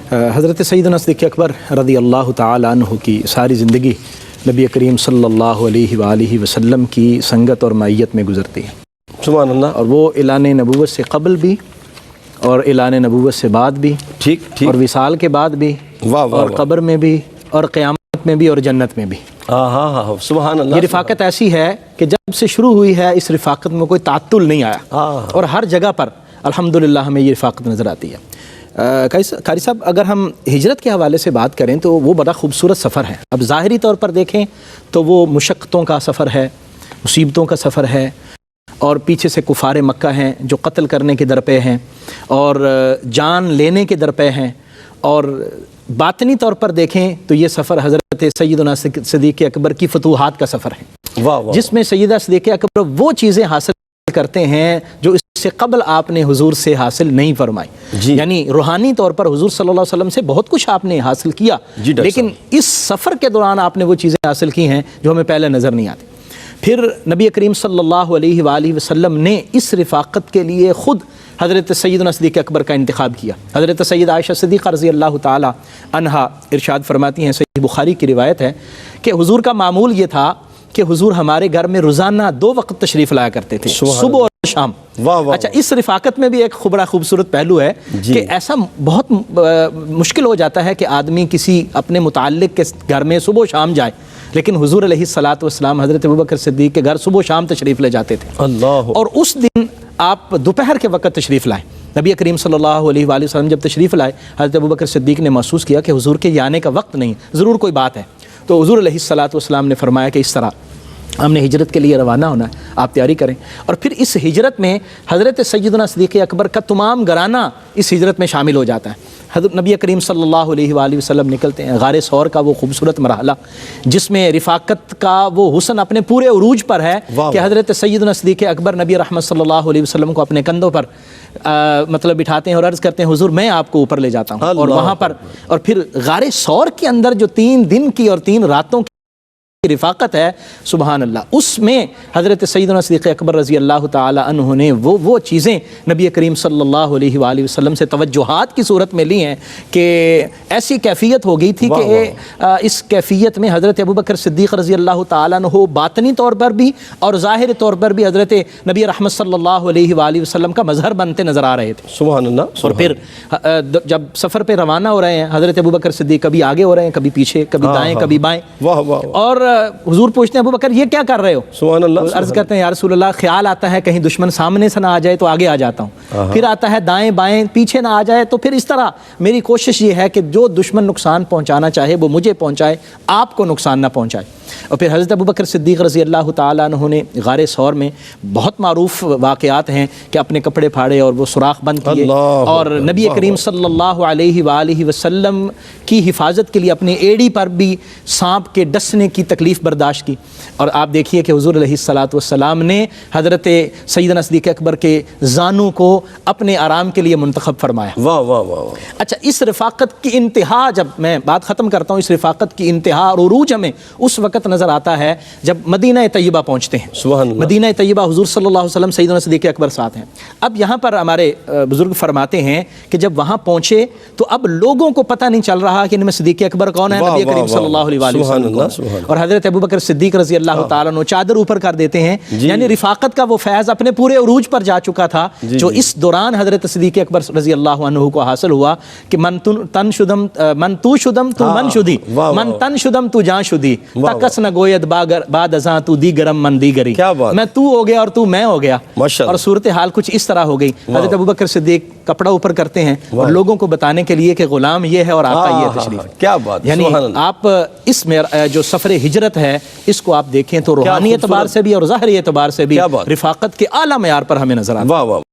حضرت سیدنا صدیق اکبر رضی اللہ تعالی عنہ کی ساری زندگی نبی کریم صلی اللہ علیہ وآلہ وسلم کی سنگت اور معیت میں گزرتی ہے، سبحان اللہ۔ اور وہ اعلان نبوت سے قبل بھی اور اعلان نبوت سے بعد بھی، ٹھیک اور وصال کے بعد بھی، اور قبر میں بھی، اور قیامت میں بھی، اور جنت میں بھی۔ ہاں سبحان اللہ۔ یہ رفاقت ایسی ہے کہ جب سے شروع ہوئی ہے اس رفاقت میں کوئی تعطل نہیں آیا، اور ہر جگہ پر الحمدللہ ہمیں یہ رفاقت نظر آتی ہے۔ قاری صاحب، اگر ہم ہجرت کے حوالے سے بات کریں تو وہ بڑا خوبصورت سفر ہے۔ اب ظاہری طور پر دیکھیں تو وہ مشقتوں کا سفر ہے، مصیبتوں کا سفر ہے، اور پیچھے سے کفار مکہ ہیں جو قتل کرنے کے در پہ ہیں اور جان لینے کے در پہ ہیں، اور باطنی طور پر دیکھیں تو یہ سفر حضرت سیدنا صدیق اکبر کی فتوحات کا سفر ہے، جس میں سیدہ صدیق اکبر وہ چیزیں حاصل کرتے ہیں جو اس سے قبل آپ نے حضور سے حاصل نہیں فرمائی۔ یعنی روحانی طور پر حضور صلی اللہ علیہ وسلم سے بہت کچھ آپ نے حاصل کیا، لیکن اس سفر کے دوران آپ نے وہ چیزیں حاصل کی ہیں جو ہمیں پہلے نظر نہیں آتی۔ پھر نبی کریم صلی اللہ علیہ وآلہ وسلم نے اس رفاقت کے لیے خود حضرت سیدنا صدیق اکبر کا انتخاب کیا۔ حضرت سید عائشہ صدیقہ رضی اللہ تعالی عنہا ارشاد فرماتی ہیں، صحیح بخاری کی روایت ہے کہ حضور کا معمول یہ تھا کہ حضور ہمارے گھر میں روزانہ 2 وقت تشریف لایا کرتے تھے، صبح اور شام۔ اچھا، اس رفاقت میں بھی ایک بڑا خوبصورت پہلو ہے کہ ایسا بہت مشکل ہو جاتا ہے کہ آدمی کسی اپنے متعلق کے گھر میں صبح و شام جائے، لیکن حضور علیہ الصلاۃ والسلام حضرت ابوبکر صدیق کے گھر صبح و شام تشریف لے جاتے تھے، اور اس دن آپ دوپہر کے وقت تشریف لائے۔ نبی کریم صلی اللہ علیہ وآلہ وسلم جب تشریف لائے، حضرت ابوبکر صدیق نے محسوس کیا کہ حضور کے آنے کا وقت نہیں، ضرور کوئی بات ہے۔ تو حضور علیہ الصلاۃ والسلام نے فرمایا کہ اس طرح ہم نے ہجرت کے لیے روانہ ہونا ہے، آپ تیاری کریں۔ اور پھر اس ہجرت میں حضرت سیدنا صدیق اکبر کا تمام گھرانہ اس ہجرت میں شامل ہو جاتا ہے۔ حضرت نبی کریم صلی اللہ علیہ وآلہ وسلم نکلتے ہیں، غار ثور کا وہ خوبصورت مرحلہ جس میں رفاقت کا وہ حسن اپنے پورے عروج پر ہے کہ حضرت سیدنا صدیق اکبر نبی رحمت صلی اللہ علیہ وسلم کو اپنے کندھوں پر مطلب بٹھاتے ہیں اور عرض کرتے ہیں، حضور میں آپ کو اوپر لے جاتا ہوں۔ اور وہاں پر اور پھر غار ثور کے اندر جو 3 دن کی اور 3 راتوں کی رفاقت ہے، سبحان اللہ، اس میں حضرت سیدنا صدیق اکبر رضی اللہ تعالی عنہ نے وہ چیزیں نبی کریم صلی اللہ علیہ وآلہ وسلم سے توجہات کی صورت میں لی ہیں کہ ایسی کیفیت ہو گئی تھی کہ اس کیفیت میں حضرت ابوبکر صدیق رضی اللہ تعالی عنہ باطنی طور پر بھی اور ظاہری طور پر بھی حضرت نبی رحمت صلی اللہ علیہ وآلہ وسلم کا مظہر بنتے نظر آ رہے تھے، سبحان اللہ۔ اور پھر جب سفر پہ روانہ ہو رہے ہیں، حضرت ابوبکر صدیق کبھی آگے ہو رہے ہیں، کبھی پیچھے، کبھی دائیں کبھی بائیں، اور حضور پوچھتے ہیں، ابوبکر یہ کیا کر رہے ہو؟ سبحان اللہ۔ عرض کرتے ہیں، یا رسول اللہ، خیال آتا ہے کہیں دشمن سامنے سے نہ آ جائے تو آگے آ جاتا ہوں، پھر آتا ہے دائیں بائیں پیچھے نہ آ جائے، تو پھر اس طرح میری کوشش یہ ہے کہ جو دشمن نقصان پہنچانا چاہے وہ مجھے پہنچائے، آپ کو نقصان نہ پہنچائے۔ اور پھر حضرت ابوبکر صدیق رضی اللہ تعالیٰ عنہ نے غار ثور میں بہت معروف واقعات ہیں کہ اپنے کپڑے پھاڑے اور وہ سوراخ بند کیے، اور نبی کریم صلی اللہ علیہ وآلہ وسلم کی حفاظت کے لیے اپنی ایڑی پر بھی سانپ کے ڈسنے کی تکلیف برداشت کی۔ اور آپ دیکھیے کہ حضور علیہ الصلاۃ والسلام نے حضرت سیدنا صدیق اکبر کے زانوں کو اپنے آرام کے لیے منتخب فرمایا۔ اچھا، اس رفاقت کی انتہا، جب میں بات ختم کرتا ہوں، اس رفاقت کی انتہا اور عروج ہمیں اس وقت نظر آتا ہے جب مدینہ طیبہ پہنچتے ہیں۔ مدینہ طیبہ حضور صلی اللہ علیہ وسلم سیدنا صدیق اکبر ساتھ ہیں۔ اب یہاں پر ہمارے بزرگ فرماتے ہیں کہ جب وہاں پہنچے تو اب لوگوں کو پتہ نہیں چل رہا کہ ان میں صدیق اکبر کون ہے، نبی کریم صلی اللہ علیہ وسلم، اور حضرت ابوبکر صدیق رضی اللہ تعالیٰ عنہ چادر اوپر کر دیتے ہیں، یعنی رفاقت کا وہ فیض اپنے پورے عروج پر جا چکا تھا جو اس دوران حضرت صدیق اکبر رضی اللہ عنہ کو حاصل ہوا کہ من تو شدم تو من شدی، من تن شدم تو جان شدی، تکس نہ گوید بعد ازاں تو دیگرم من دیگری، میں تو ہو گیا اور تو میں ہو گیا، اور صورتحال کچھ اس طرح ہو گئی۔ حضرت ابوبکر صدیق کپڑا اوپر کرتے ہیں اور لوگوں کو بتانے کے لیے کہ غلام یہ ہے اور آقا یہ ہے تشریف۔ کیا بات، یعنی آپ اس میں جو سفر ہجرت ہے اس کو آپ دیکھیں تو روحانی اعتبار سے بھی اور ظاہری اعتبار سے بھی رفاقت کے اعلیٰ معیار پر ہمیں نظر آتا ہے۔